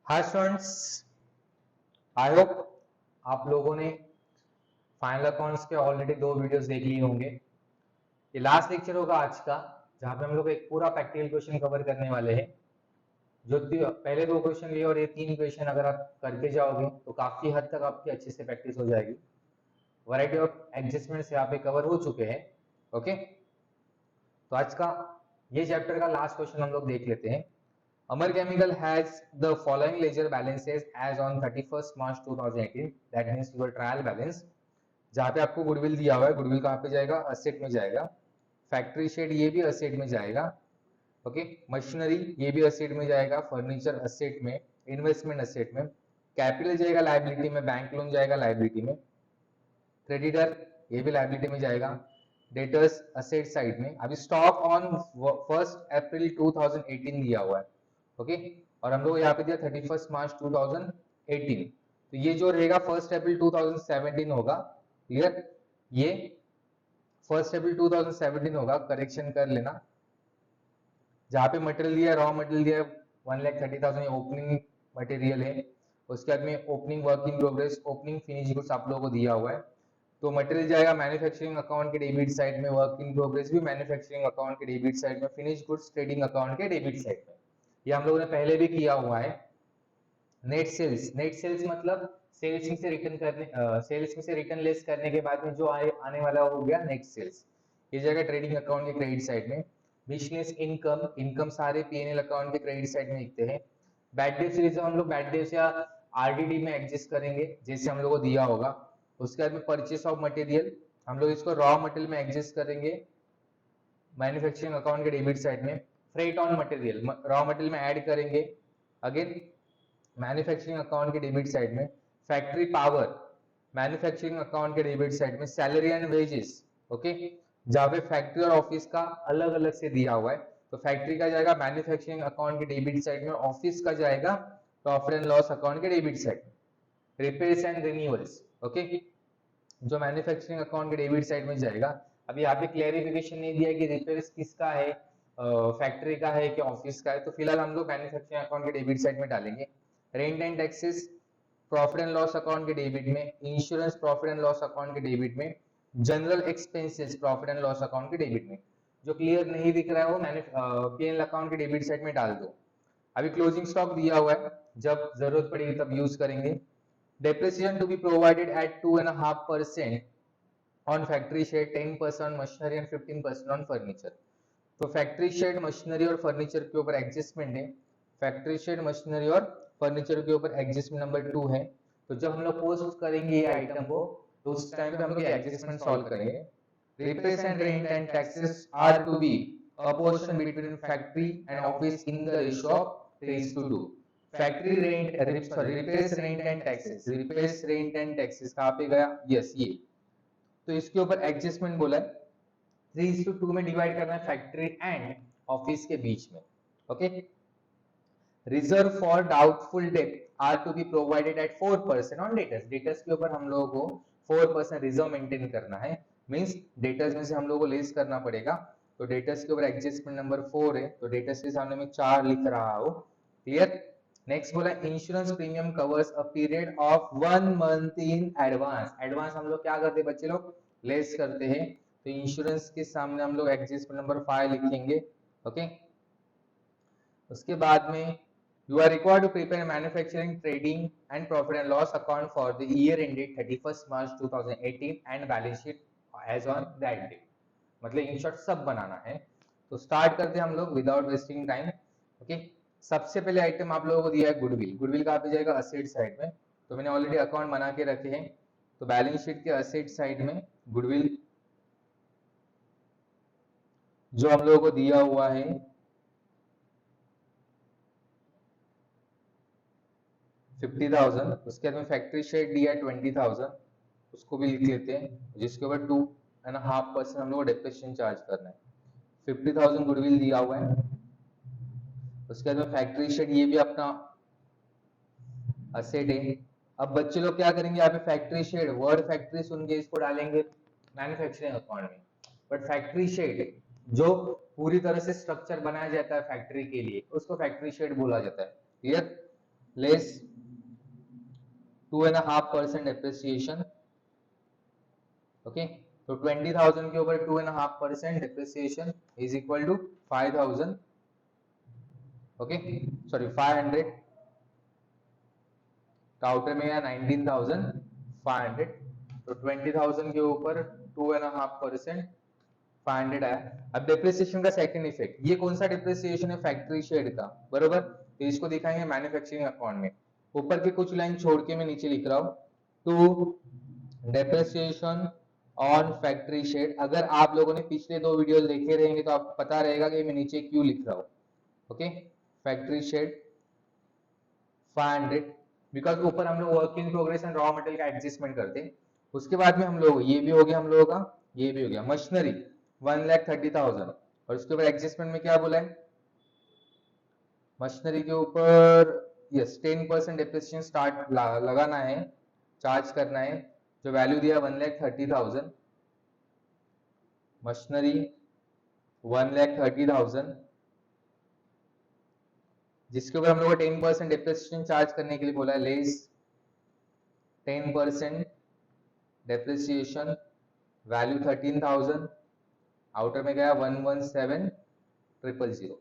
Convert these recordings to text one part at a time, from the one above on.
Hi students, I hope आप लोगों ने फाइनल अकाउंट्स के ऑलरेडी 2 वीडियोस देख लिए होंगे। ये लास्ट लेक्चर होगा आज का, जहाँ पे हम लोग एक पूरा प्रैक्टिकल क्वेश्चन कवर करने वाले हैं। जो पहले 2 क्वेश्चन लिए और ये 3 क्वेश्चन अगर आप करके जाओगे तो काफी हद तक आपकी अच्छे से प्रैक्टिस हो जाएगी। वैरायटी ऑफ एडजस्टमेंट्स यहाँ पे कवर हो चुके हैं। ओके, तो आज का ये चैप्टर का लास्ट क्वेश्चन हम लोग देख लेते हैं। Amar Chemical has the following ledger balances as on 31st March 2018. That means your trial balance. जहाँ पे आपको गुडविल दिया हुआ है, गुडविल कहाँ पे जाएगा? असेट में जाएगा। फैक्ट्री शेड ये भी असेट में जाएगा। ओके, मशीनरी ये भी असेट में जाएगा। फर्नीचर असेट में, इन्वेस्टमेंट असेट में, कैपिटल जाएगा लाइबिलिटी में, बैंक लोन जाएगा लाइबिलिटी में, क्रेडिटर ये भी लाइबिलिटी में जाएगा, डेटर्स असेट साइड में। अभी स्टॉक ऑन 1 अप्रैल 2018 दिया हुआ है। ओके, और हम लोग यहाँ पे दिया 31 मार्च 2018, तो ये जो रहेगा 1 अप्रैल 2017 होगा। क्लियर, ये 1 अप्रैल 2017 होगा, करेक्शन कर लेना। जहाँ पे मटेरियल दिया, रॉ मटेरियल दिया 1,30,000 ओपनिंग मटेरियल है। उसके बाद में opening work in progress, opening finish goods आप लोगों को दिया हुआ है। तो मटेरियल जाएगा मैन्युफैक्चरिंग अकाउंट के डेबिट साइड में, वर्क इन प्रोग्रेस भी मैन्युफैक्चरिंग अकाउंट के डेबिट साइड में, फिनिश गुड्स ट्रेडिंग अकाउंट के डेबिट साइड में। ये हम लोगों ने पहले भी किया हुआ है। नेट सेल्स, नेट सेल्स मतलब सेल्स में से रिटर्न करने, सेल्स में से रिटर्न लेस करने के बाद में जो आने वाला हो गया नेट सेल्स। ये जाएगा ट्रेडिंग अकाउंट के क्रेडिट साइड में। बिजनेस इनकम, इनकम सारे पीएनएल अकाउंट के क्रेडिट साइड में लिखते हैं। बैड डेट सीरीज हम लोग बैड डेट या आरडीडी में एडजस्ट करेंगे जैसे हम लोग को दिया होगा। उसके बाद में परचेस ऑफ मटेरियल, हम लोग इसको रॉ मटेरियल में एडजस्ट करेंगे मैन्युफैक्चरिंग अकाउंट के डेबिट साइड में। Freight on material raw material में ऐड करेंगे अगेन मैन्युफैक्चरिंग अकाउंट के डेबिट साइड में। फैक्ट्री पावर मैन्युफैक्चरिंग अकाउंट के डेबिट साइड में। सैलरी एंड वेजेस, ओके, जहाँ पे फैक्ट्री और ऑफिस का अलग अलग से दिया हुआ है, तो फैक्ट्री का जाएगा मैन्युफैक्चरिंग अकाउंट के डेबिट साइड में, ऑफिस का जाएगा प्रॉफिट एंड लॉस अकाउंट के डेबिट साइड में। रिपेयर्स एंड रिन्यूअल्स, ओके, जो मैन्युफैक्चरिंग अकाउंट के डेबिट साइड में जाएगा। अभी यहाँ पे क्लैरिफिकेशन नहीं दिया कि रिपेयर्स किसका है, फैक्ट्री का है कि ऑफिस का है, तो फिलहाल हम लोग मैन्युफैक्चरिंग अकाउंट के डेबिट साइड में डालेंगे। Rent and taxes profit and loss account के डेबिट में, insurance profit and loss account के डेबिट में, general expenses profit and loss account के डेबिट में। जो क्लियर नहीं दिख रहा है वो पीएनएल अकाउंट के डेबिट साइड में डाल दो। अभी क्लोजिंग स्टॉक दिया हुआ है, जब जरूरत पड़ेगी तब यूज करेंगे। Depreciation to be provided at 2.5% on factory shed, 10% on machinery and 15% on furniture. तो फैक्ट्री शेड, मशीनरी और फर्नीचर के ऊपर एडजस्टमेंट है। फैक्ट्री शेड, मशीनरी और फर्नीचर के ऊपर एडजस्टमेंट नंबर 2 है। तो जब हम लोग पोस्ट करेंगे ये आइटम को, तो उस टाइम पे हम लोग एडजस्टमेंट सॉल्व करेंगे। Repairs and rent and taxes are to be apportion between factory and office in the ratio of 3:2। Factory rent, sorry, repairs rent and taxes, repairs rent and taxes कहाँ पे गया? Yes, ये। तो इसके ऊपर adjustment बोला है, 3:2 में डिवाइड करना है फैक्ट्री एंड ऑफिस के बीच में। Okay, reserve for doubtful debt are to be provided at 4% on debtors. Debtors के ऊपर हम लोगों को 4% रिजर्व मेंटेन करना है, मींस डेटर्स में से हम लोगों को लेस करना पड़ेगा। तो डेटर्स के ऊपर एडजस्टमेंट नंबर 4 है, तो डेटर्स के सामने में 4 लिख रहा हो। क्लियर। नेक्स्ट बोला insurance premium covers a period of 1 month in advance. Advance हम लोग क्या करते हैं बच्चे लोग? लेस करते हैं। तो इंश्योरेंस के सामने हम लोग एडजस्टमेंट नंबर 5 लिखेंगे। ओके, उसके बाद में you are required to prepare manufacturing, trading and profit and loss account for the year ended 31st March 2018 and balance sheet as on that date। मतलब इन शॉर्ट सब बनाना है। तो स्टार्ट करते हैं हम लोग विदाउट वेस्टिंग टाइम। ओके, सबसे पहले आइटम आप लोगों को दिया है गुडविल। गुडविल कहाँ पे जाएगा? असेट साइड में। तो मैंने ऑलरेडी अकाउंट बना के रखे हैं, तो बैलेंस शीट के असेट साइड में गुडविल जो हम लोगों को दिया हुआ है 50,000, उसके बाद में फैक्ट्री शेड दिया है 20,000, उसको भी लिख लेते हैं, जिसके ऊपर 2.5% हम लोग को डेप्रिसिएशन चार्ज करना है। 50,000 गुडविल दिया हुआ है। उसके बाद में फैक्ट्री शेड ये भी अपना असेट है। अब बच्चे लोग क्या करेंगे? यहाँ पे फैक्ट्री शेड, वर्ड फैक्ट्री सुन के इसको डालेंगे मैन्युफैक्चरिंग अकाउंट में, बट फैक्ट्री शेड जो पूरी तरह से स्ट्रक्चर बनाया जाता है फैक्ट्री के लिए, उसको फैक्ट्री शेड बोला जाता है। क्लियर। Less 2.5% depreciation. ओके, तो 20,000 के ऊपर 2.5% depreciation is equal to 5,000। Okay, sorry 500। Outer में या 19,500। तो 20,000 के ऊपर 2.5% 500 आया। अब डिप्रिसिएशन का सेकंड इफेक्ट, ये कौन सा डिप्रिसिएशन है? फैक्ट्री शेड का, बरोबर। तो इसको दिखाएंगे मैन्युफैक्चरिंग अकाउंट में। ऊपर के कुछ लाइन छोड़ के मैं नीचे लिख रहा हूं, तो डेप्रिसिएशन ऑन फैक्ट्री शेड। अगर आप लोगों ने पिछले 2 वीडियो देखे रहेंगे तो आपको पता रहेगा कि मैं नीचे क्यों लिख रहा हूं। ओके, फैक्ट्री शेड 500, बिकॉज ऊपर हम लोग work in progress and raw material का एडजस्टमेंट करते हैं। उसके बाद में हम लोग, ये भी हो गया हम लोगों का, ये भी हो गया। मशीनरी 1,30,000, और उसके ऊपर एडजस्टमेंट में क्या बोला है? मशीनरी के ऊपर यस 10% डेप्रिसिएशन स्टार्ट लगाना है, चार्ज करना है। जो वैल्यू दिया 1,30,000, मशीनरी 1,30,000, जिसके ऊपर हम लोग को 10% डेप्रिसिएशन चार्ज करने के लिए बोला है। लेस 10% डेप्रिसिएशन, वैल्यू 13,000, आउटर में गया 117,000।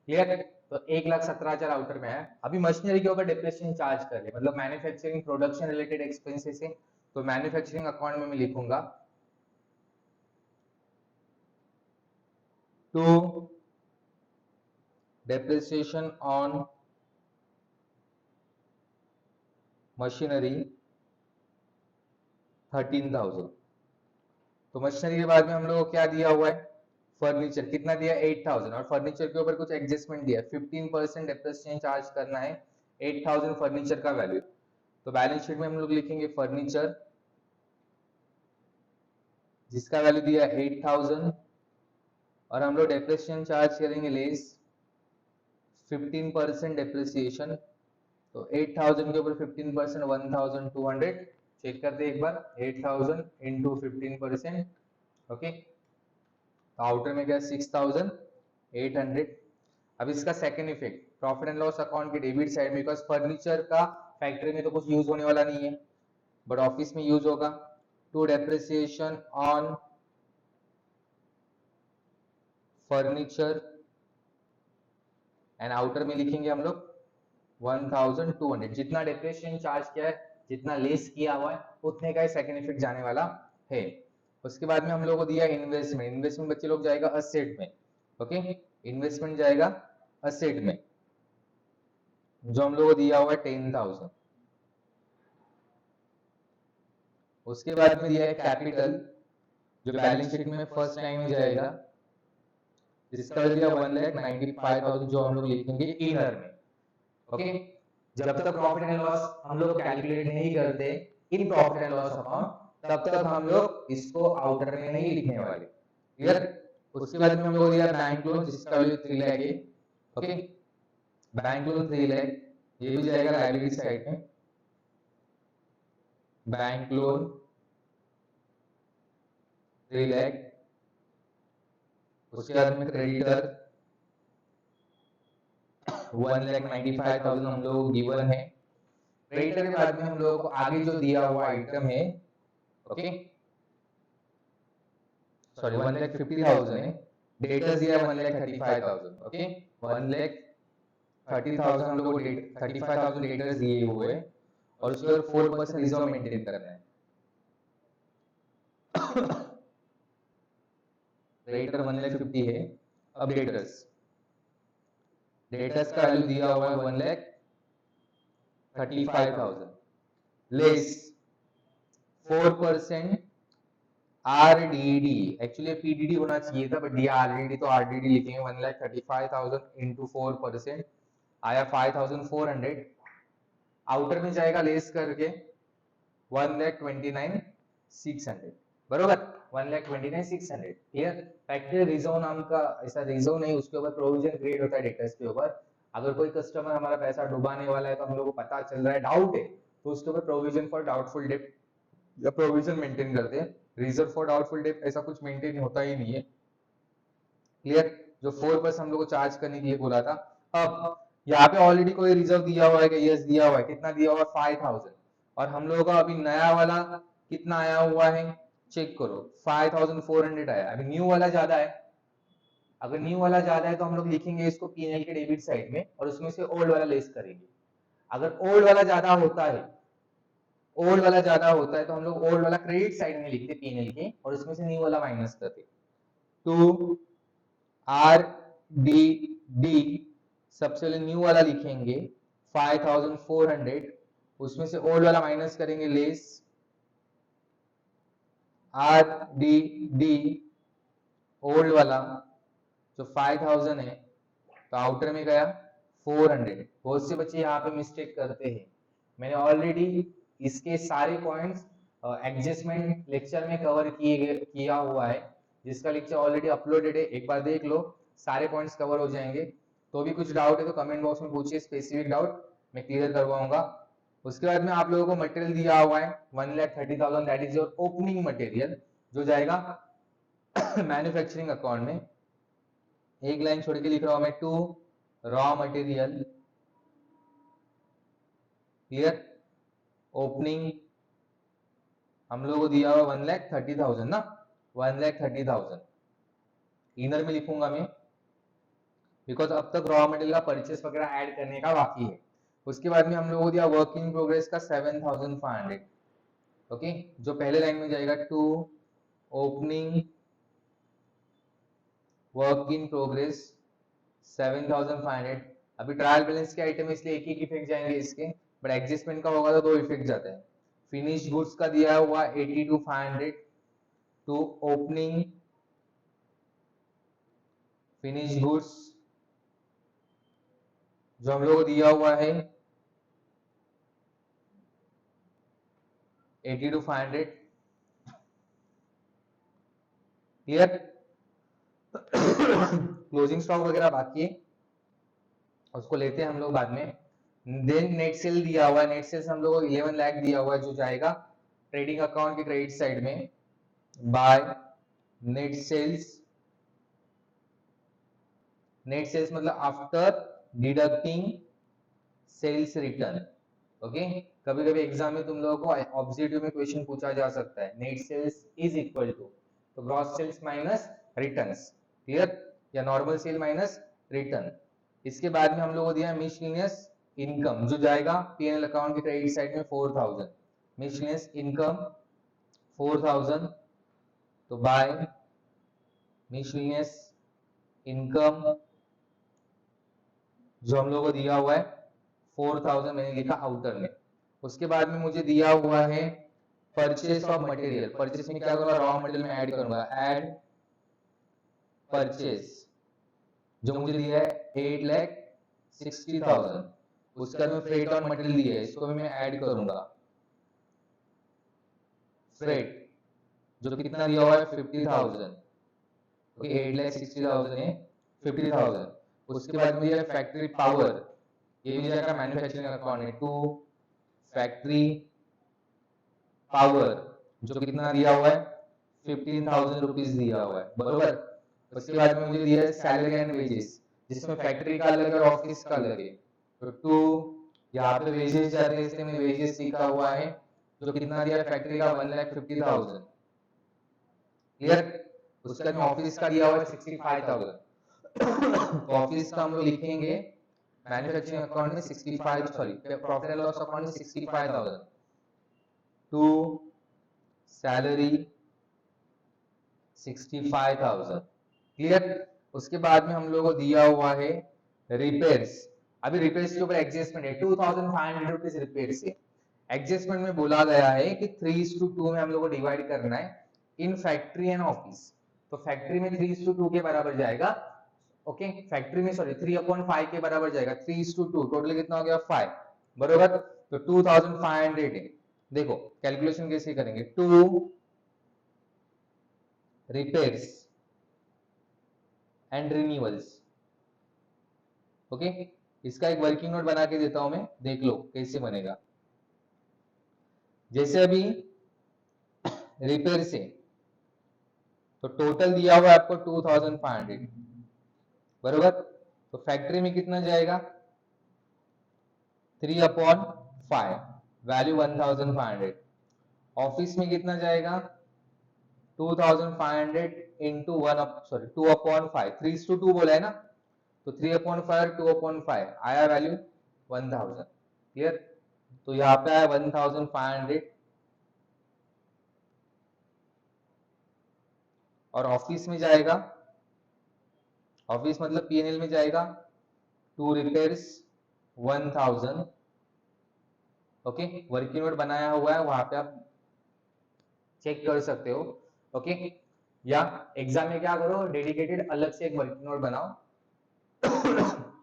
क्लियर? तो 1,17,000 आउटर में है। अभी मशीनरी के ऊपर डेप्रिसिएशन चार्ज कर रहे, मतलब मैन्युफैक्चरिंग प्रोडक्शन रिलेटेड एक्सपेंसेस है। तो मैन्युफैक्चरिंग अकाउंट में मैं लिखूंगा टू डेप्रिसिएशन ऑन मशीनरी 13,000। तो मशीनरी के बाद में हम लोग को क्या दिया हुआ है? फर्नीचर कितना दिया? 8,000, और फर्नीचर के ऊपर कुछ एडजस्टमेंट दिया, 15% डेप्रिसिएशन चार्ज करना है। 8,000 फर्नीचर का वैल्यू। तो बैलेंस शीट में हम लोग लिखेंगे फर्नीचर, जिसका वैल्यू दिया 8,000, और हम लोग डेप्रिसिएशन चार्ज करेंगे लेस 15% डेप्रिसिएशन। तो 8,000 के ऊपर 15% 1,200। चेक करते एक बार, 8,000 इंटू 15%। ओके, तो आउटर में गया 6,800। अब इसका second effect, profit and loss account के डेबिट साइड में, बिकॉज फर्नीचर का फैक्ट्री में तो कुछ यूज होने वाला नहीं है, बट ऑफिस में यूज होगा। To depreciation on furniture, and outer में लिखेंगे हम लोग 1,200। जितना डेप्रिसिएशन चार्ज किया है, जितना लेस किया हुआ है, उतने का ही सेकंड इफेक्ट जाने वाला है। उसके बाद में हम लोग को दिया इन्वेस्टमेंट। इन्वेस्टमेंट बच्चे लोग जाएगा असेट में। ओके, इन्वेस्टमेंट जाएगा असेट में, जो हम लोग को दिया हुआ है 10,000। उसके बाद में दिया है कैपिटल, जो बैलेंस शीट में फर्स्ट लाइन में जाएगा, जिसका दिया 1,95,000, जो हम लोग लिखेंगे इनर में। ओके, जब तक प्रॉफिट एंड लॉस हम लोग कैलकुलेट नहीं करते in profit and loss account, तब तक हम लोग इसको आउटर में नहीं लिखने वाले। क्लियर? उसके बाद में हम लोग दिया बैंक लोन, जिसका वैल्यू 3 लाख है। ओके, बैंक लोन 3 लाख, ये भी जाएगा लायबिलिटी साइड में। Bank loan 3 lakh. उसके बाद में क्रेडिटर 1,95,000 हम लोग को गिवन है। क्रेडिटर के बाद में हम लोगों को आगे जो दिया हुआ आइटम है, ओके सॉरी 1,50,000 है। डेटर्स दिया 1,35,000। ओके, 1,30,000 हम लोग को 35,000 डेटर्स दिए हुए हैं, और उसके ऊपर 4% रिजर्व मेंटेन करना है। क्रेडिटर 1,50,000 है। अब डेटर्स का वैल्यू दिया हुआ है 1,35,000 लेस 4% आरडीडी। एक्चुअली पीडीडी होना चाहिए था, बट दिया आरडीडी, तो आरडीडी लिखेंगे 1,35,000 इंटू 4% आया 5,400। आउटर में जाएगा लेस करके 1,29,600, बरोबर 1,29,600। क्लियर? फैक्ट्री रिजर्व नाम का ऐसा रिजर्व नहीं, उसके ऊपर प्रोविजन क्रिएट होता है डेटर्स के ऊपर। अगर कोई कस्टमर हमारा पैसा डुबाने वाला है, तो हम लोग को पता चल रहा है, डाउट है, तो उसके ऊपर प्रोविजन फॉर डाउटफुल डेट या प्रोविजन मेंटेन करते हैं। रिजर्व फॉर डाउटफुल डेट ऐसा कुछ मेंटेन होता ही नहीं है। क्लियर? जो 4% हम लोग को चार्ज करने के लिए बोला था। अब यहाँ पे ऑलरेडी कोई रिजर्व दिया हुआ है कि यस दिया हुआ है, कितना दिया हुआ है 5000, और हम लोगों का अभी नया वाला कितना आया हुआ है चेक करो 5400 आया। अभी न्यू वाला ज्यादा है, अगर न्यू वाला ज्यादा है तो हम लोग लिखेंगे इसको पीएनएल के डेबिट साइड में और उसमें से ओल्ड वाला लेस करेंगे। अगर ओल्ड वाला ज्यादा होता है, ओल्ड वाला ज्यादा होता है तो हम लोग ओल्ड वाला क्रेडिट साइड में लिखते पीएनएल के और उसमें से न्यू वाला माइनस करते। तो आर डी डी सबसे पहले न्यू वाला लिखेंगे 5400, उसमें से ओल्ड वाला माइनस करेंगे less R D D old वाला जो 5000 है तो आउटर में गया 400। बहुत से बच्चे यहाँ पे मिस्टेक करते हैं, मैंने ऑलरेडी इसके सारे पॉइंट्स एडजस्टमेंट लेक्चर में कवर किया हुआ है, जिसका लेक्चर ऑलरेडी अपलोडेड है, एक बार देख लो, सारे पॉइंट्स कवर हो जाएंगे। तो भी कुछ डाउट है तो कमेंट बॉक्स में पूछिए, स्पेसिफिक डाउट मैं क्लियर करवाऊंगा। उसके बाद में आप लोगों को मटेरियल दिया हुआ है 1,30,000, that is your opening material जो जाएगा मैन्युफैक्चरिंग अकाउंट में। एक लाइन छोड़ के लिख रहा हूं मैं, to raw material, clear, opening हम लोगों को दिया हुआ 1,30,000 ना, 1,30,000 इनर में लिखूंगा मैं, बिकॉज अब तक रॉ मटेरियल का परचेस वगैरह ऐड करने का बाकी है। उसके बाद में हम लोगों को दिया वर्क इन प्रोग्रेस का 7,500, ओके, जो पहले लाइन में जाएगा to opening work in progress 7,500। अभी ट्रायल बैलेंस के आइटम इसलिए एक ही इफेक्ट जाएंगे इसके, बट एडजस्टमेंट का होगा तो दो इफेक्ट जाते हैं। फिनिश गुड्स का दिया हुआ 82,500 टू ओपनिंग फिनिश गुड्स जो हम लोग को दिया हुआ है 82,500, क्लियर। क्लोजिंग स्टॉक वगैरह बाकी है, उसको लेते हैं हम लोग बाद में। देन नेट सेल दिया हुआ है, नेट सेल्स हम लोग को 11 लाख दिया हुआ है जो जाएगा ट्रेडिंग अकाउंट के क्रेडिट साइड में by net sales. Net sales मतलब after deducting sales return, okay. कभी कभी एग्जाम में तुम लोगों को ऑब्जेक्टिव में क्वेश्चन पूछा जा सकता है, net sales is equal to तो gross sales minus returns, clear, या नॉर्मल सेल माइनस रिटर्न। इसके बाद में हम लोगों को दिया मिसलेनियस इनकम जो जाएगा पीएनएल अकाउंट के क्रेडिट साइड में 4,000, मिसलेनियस इनकम 4,000 तो बाय मिसलेनियस इनकम जो हम लोगों को दिया हुआ है 4,000 मैंने लिखा आउटर में। उसके बाद में मुझे दिया हुआ है परचेस ऑफ मटेरियल, परचेस में क्या करूंगा रॉ मटेरियल में ऐड करूंगा, ऐड परचेस जो मुझे दिया है 8,60,000, उसके बाद में फ्रेट ऑन मटेरियल दिया है, इसको भी मैं ऐड करूंगा, फ्रेट जो कितना दिया हुआ है 50,000, ओके, 8,60,000 है 50,000। उसके बाद में फैक्ट्री पावर, ये भी जाएगा मैन्युफैक्चरिंग अकाउंट में, टू फैक्ट्री पावर जो कितना दिया हुआ है 15,000 रुपीज दिया हुआ है, बरोबर। उसके बाद में मुझे दिया है सैलरी एंड वेजेस जिसमें फैक्ट्री का अलग है और ऑफिस का अलग है, तो टू यहाँ पे वेजेस जाते हैं इसलिए मैंने वेजेस लिखा हुआ है जो कितना दिया है फैक्ट्री का 1,50,000, क्लियर। उसके बाद ऑफिस का दिया हुआ है 65,000 ऑफिस का हम लोग लिखेंगे मैन्युफैक्चरिंग अकाउंट में 65, sorry profit and loss account में 65,000 टू सैलरी 65,000, क्लियर। उसके बाद में हम लोगों को दिया हुआ है रिपेयर्स। अभी रिपेयर्स के ऊपर एडजस्टमेंट है 2,500 रुपीज रिपेयर से। एडजस्टमेंट में बोला गया है कि 3:2 में हम लोग को डिवाइड करना है इन फैक्ट्री एंड ऑफिस, तो फैक्ट्री में 3:2 के बराबर जाएगा, ओके, फैक्ट्री में सॉरी 3/5 के बराबर जाएगा, 3:2 टोटल कितना हो गया 5, बरोबर। तो 2,500 है। देखो कैलकुलेशन कैसे करेंगे, to repairs and renewals, okay. इसका एक वर्किंग नोट बना के देता हूं मैं, देख लो कैसे बनेगा। जैसे अभी रिपेयर से तो टोटल दिया हुआ है आपको 2,500, बरोबर। तो फैक्ट्री में कितना जाएगा 3/5 वैल्यू 1500। ऑफिस में कितना जाएगा 2500 इंटू 2/5 3:2 बोला है ना, तो 3/5 2/5 आया वैल्यू 1000। क्लियर, तो यहाँ पे आया 1500 और ऑफिस में जाएगा, ऑफिस मतलब पीएनएल में जाएगा to repairs 1000। Okay, working note बनाया हुआ है, वहां पे आप चेक कर सकते हो। ओके, या एग्जाम में क्या करो, डेडिकेटेड अलग से एक वर्किंग नोट बनाओ।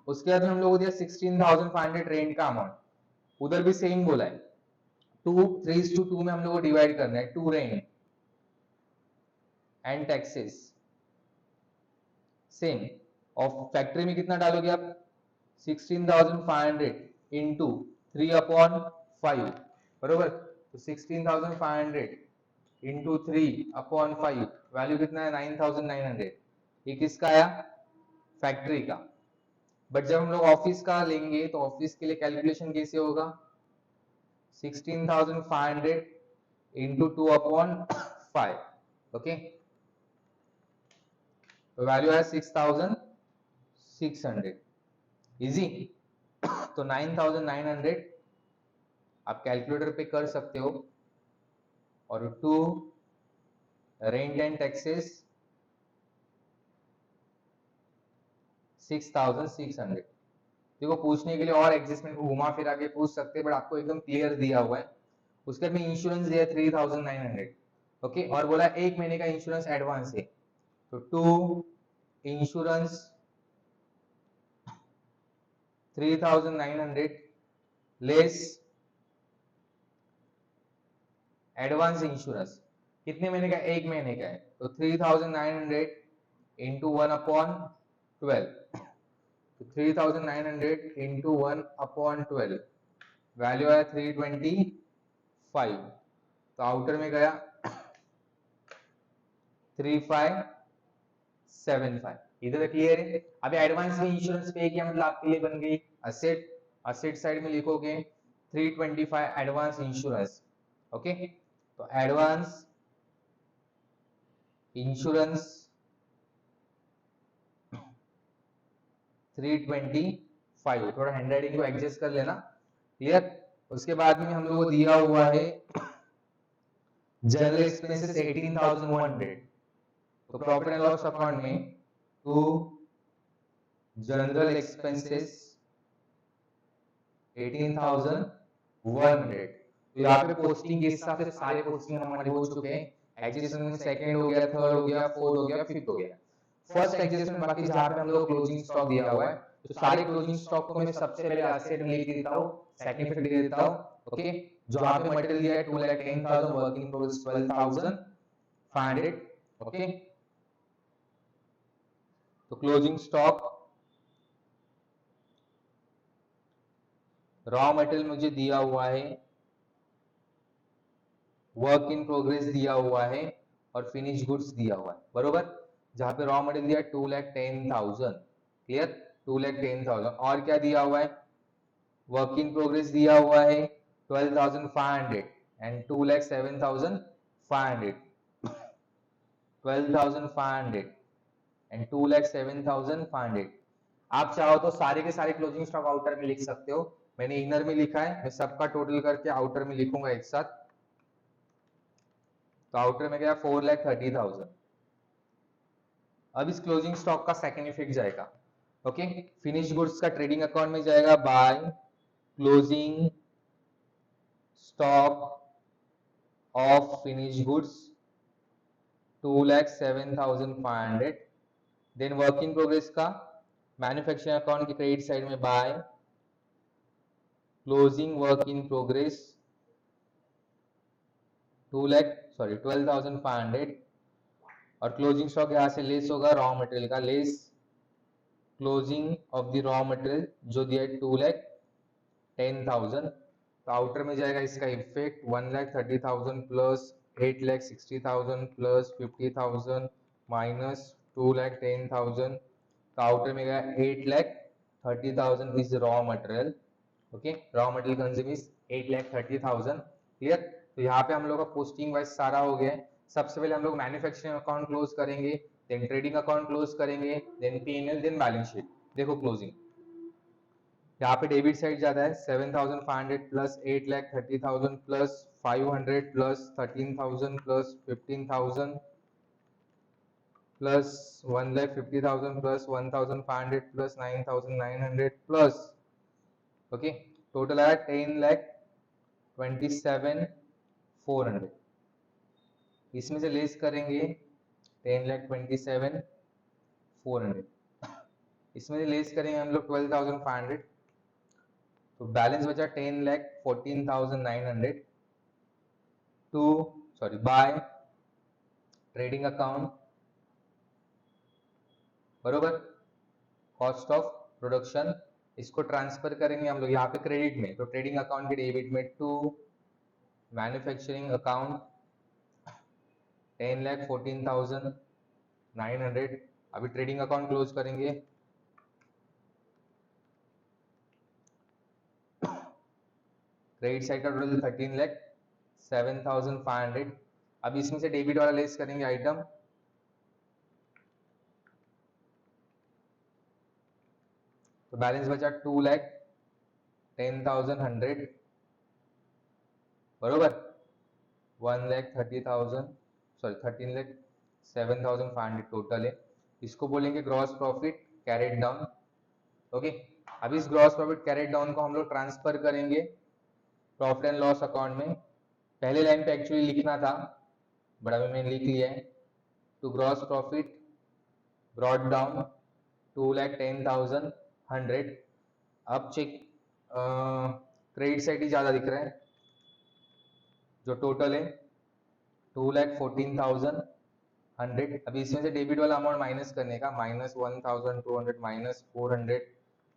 उसके बाद हम लोगों को दिया 16,500 रेंट का अमाउंट, उधर भी सेम बोला है 3:2 में हम लोग को डिवाइड करना है, 2 रेंट एंड टैक्सेस सेम। और फैक्ट्री में कितना डालोगे आप 16,500 इंटू 3/5 बरोबर, तो 16,500 इंटू 3/5 वैल्यू कितना है 9,900। ये किसका आया फैक्ट्री का। बट जब हम लोग ऑफिस का लेंगे तो ऑफिस के लिए कैलकुलेशन कैसे होगा 16,500 इंटू 2/5 ओके, तो वैल्यू है 6,600 इजी। तो 9,900 आप कैलकुलेटर पे कर सकते हो, और 2 रेंट एंड टैक्सेस 6,600। देखो पूछने के लिए और एडजस्टमेंट को घुमा फिरा के पूछ सकते हैं, बट आपको एकदम क्लियर दिया हुआ है। उसके बाद में इंश्योरेंस दिया 3,900 ओके, और बोला 1 महीने का इंश्योरेंस एडवांस है, तो 2 इंश्योरेंस 3,900 लेस एडवांस इंश्योरेंस कितने महीने का 1 महीने का है, तो 3,900 इंटू 1/12, तो 3,900 इंटू 1/12 वैल्यू आया 325। तो आउटर में गया 3575। इधर क्लियर है। अभी एडवांस में इंश्योरेंस पे किया मतलब आपके लिए बन गई असेट, असेट साइड में लिखोगे 325 एडवांस इंश्योरेंस ओके, तो एडवांस इंश्योरेंस 325, थोड़ा हैंडराइटिंग को एडजस्ट कर लेना। क्लियर, उसके बाद में हम लोग को दिया हुआ है जनरल एक्सपेंसेस 18,100, तो प्रॉफिट एंड लॉस अकाउंट में टू जनरल एक्सपेंसेस 18,100। तो यहाँ पे पोस्टिंग के हिसाब से सारे पोस्टिंग हमारे हो चुके हैं। एडजस्टमेंट में सेकंड हो गया, थर्ड हो गया, फोर्थ हो गया, फिफ्थ हो गया। फर्स्ट एडजस्टमेंट बाकी जहाँ पे हम लोग क्लोजिंग स्टॉक दिया हुआ है, तो सारे क्लोजिंग स्टॉक को मैं सबसे पहले एसेट में लिख देता हूँ, सेकंड फिफ्थ लिख देता हूँ ओके। जहाँ पे मटेरियल दिया है 2,10,000, वर्क इन प्रोग्रेस 12,500 ओके। तो क्लोजिंग स्टॉक रॉ मटेरियल मुझे दिया हुआ है, वर्क इन प्रोग्रेस दिया हुआ है, और फिनिश गुड्स दिया हुआ है बरोबर। जहां पे रॉ मटेरियल दिया 2,10,000 क्लियर, 2,10,000, और क्या दिया हुआ है वर्क इन प्रोग्रेस दिया हुआ है 12,500 एंड 2,07,500, 12,500 एंड 2,07,500। आप चाहो तो सारे के सारे क्लोजिंग स्टॉक आउटर में लिख सकते हो, मैंने इनर में लिखा है, मैं सबका टोटल करके आउटर में लिखूंगा एक साथ। तो आउटर में गया 4,30,000। अब इस क्लोजिंग स्टॉक का सेकंड इफेक्ट जाएगा ओके, फिनिश गुड्स का ट्रेडिंग अकाउंट में जाएगा by closing stock of finish goods 2,07,500। Then work in progress का मैन्युफैक्चरिंग अकाउंट की क्रेडिट साइड में by closing work in progress 12,500, और क्लोजिंग स्टॉक यहाँ से लेस होगा रॉ मटेरियल का, less closing of the raw material जो दिया है 2,10,000। तो आउटर में जाएगा इसका इफेक्ट 1,30,000 प्लस 8,60,000 प्लस 50,000 माइनस 2,10,000। तो आउटर में गया 8,30,000 is raw material okay, raw material consume is 8,30,000। Clear. तो यहाँ पे हम लोग का पोस्टिंग वाइज सारा हो गया है। सबसे पहले हम लोग मैन्युफैक्चरिंग अकाउंट क्लोज करेंगे, देन ट्रेडिंग अकाउंट क्लोज करेंगे, then P&L, then balance sheet. देखो क्लोजिंग, यहाँ पे डेबिट साइड ज्यादा है, 7,500 plus 8,30,000 plus 500 plus 13,000 plus 15,000 plus 1,50,000 plus 1,500 plus 9,900 plus, okay, total आया 10,27,400। इसमें से लेस करेंगे 10,27,400, इसमें से लेस करेंगे हम लोग 12,500, तो बैलेंस बचा 10,14,900 to sorry by trading account, बरोबर, कॉस्ट ऑफ प्रोडक्शन, इसको ट्रांसफर करेंगे हम लोग यहाँ पे क्रेडिट में, तो ट्रेडिंग अकाउंट के डेबिट में टू मैन्युफैक्चरिंग अकाउंट 10,14,900। अभी ट्रेडिंग अकाउंट क्लोज करेंगे, क्रेडिट साइड का टोटल 13,07,500। अब इसमें से डेबिट वाला लेस करेंगे आइटम, तो बैलेंस बचा 2,10,100, बरोबर, 1,30,000 सॉरी 13,07,500 टोटल है। इसको बोलेंगे gross profit carried down. Okay, अब इस ग्रॉस प्रॉफिट कैरेड डाउन को हम लोग ट्रांसफर करेंगे प्रॉफिट एंड लॉस अकाउंट में। पहले लाइन पे एक्चुअली लिखना था, बट अभी मैंने लिख लिया है, to gross profit brought down 2,10,100। अब चेक, क्रेडिट साइड ही ज्यादा दिख रहा है, जो टोटल है 2,14,100। अभी इसमें से डेबिट वाला अमाउंट माइनस करने का, -1,200 -400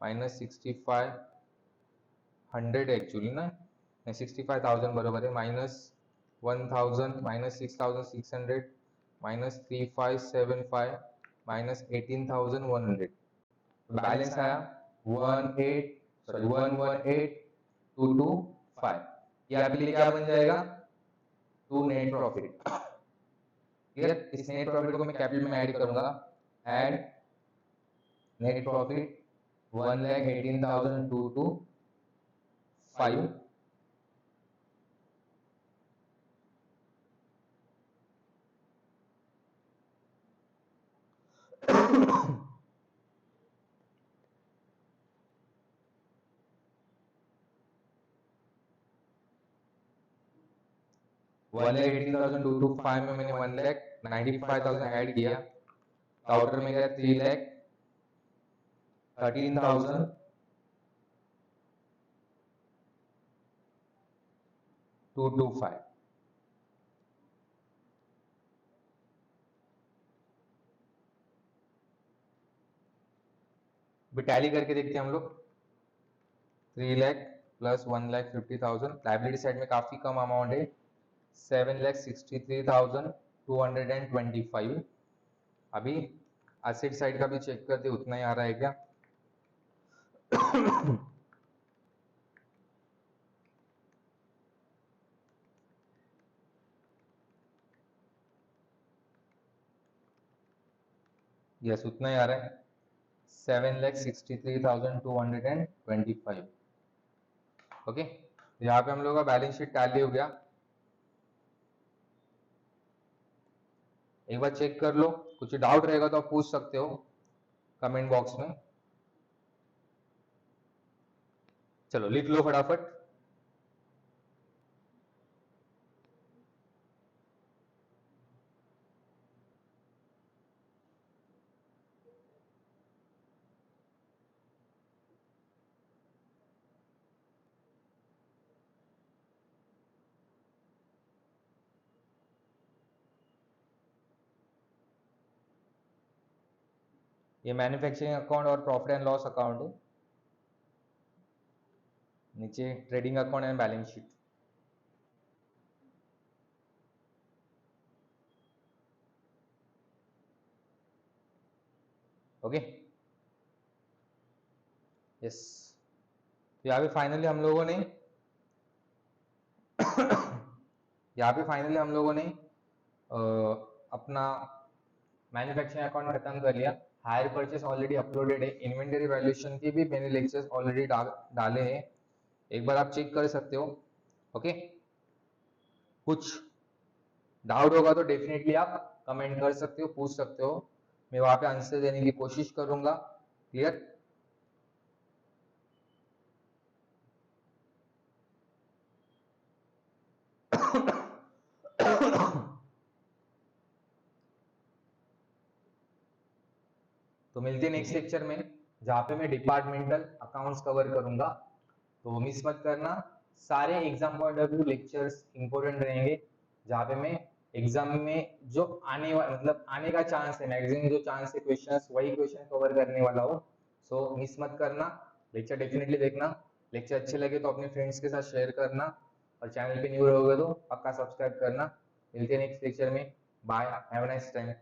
-6,500 एक्चुअली ना, 65,000 बरोबर है, -1,000 -6,600 -3,575 -18,100, बैलेंस आया 118,225। ये आपके लिए क्या बन जाएगा, टू नेट प्रॉफिट। क्लियर। इस नेट प्रॉफिट को मैं कैपिटल में ऐड करूंगा, ऐड नेट प्रॉफिट 1,18,225 1,18,225 में मैंने 1,95,000 ऐड किया, तो आउटर में गया 3,13,225। टैली करके देखते हैं हम लोग, 3 लाख प्लस 1,50,000, लाइबिलिटी साइड में काफी कम अमाउंट है, 7,63,225। अभी एसेट साइड का भी चेक करते उतना ही आ रहा है क्या। यस, उतना ही आ रहा है, 7,63,225। ओके, यहाँ पे हम लोग का बैलेंस शीट टैली हो गया। एक बार चेक कर लो, कुछ डाउट रहेगा तो आप पूछ सकते हो कमेंट बॉक्स में। चलो लिख लो फटाफट। ये मैन्युफैक्चरिंग अकाउंट और प्रॉफिट एंड लॉस अकाउंट है, नीचे trading account and balance sheet. Okay, yes, यहाँ पे फाइनली हम लोगों ने अपना मैन्युफैक्चरिंग अकाउंट खत्म कर लिया। हायर परचेस ऑलरेडी अपलोडेड है। इन्वेंटरी वैल्यूएशन की भी मैंने लेक्चर्स ऑलरेडी डाले हैं, एक बार आप चेक कर सकते हो। ओके, कुछ डाउट होगा तो डेफिनेटली आप कमेंट कर सकते हो, पूछ सकते हो, मैं वहां पे आंसर देने की कोशिश करूंगा। क्लियर? तो मिलते हैं नेक्स्ट लेक्चर में, जहाँ पे मैं डिपार्टमेंटल अकाउंट्स कवर करूंगा। तो मिस मत करना, सारे exam point of view lectures important रहेंगे, जहाँ पे मैं एग्जाम में जो आने का चांस है, मैक्सिमम जो चांस है क्वेश्चंस, वही क्वेश्चन कवर करने वाला हूँ। सो मिस मत करना, लेक्चर डेफिनेटली देखना। लेक्चर अच्छे लगे तो अपने फ्रेंड्स के साथ शेयर करना, और चैनल पे न्यू रहोगे तो पक्का सब्सक्राइब करना। मिलते हैं नेक्स्ट लेक्चर में। Bye, have a nice time.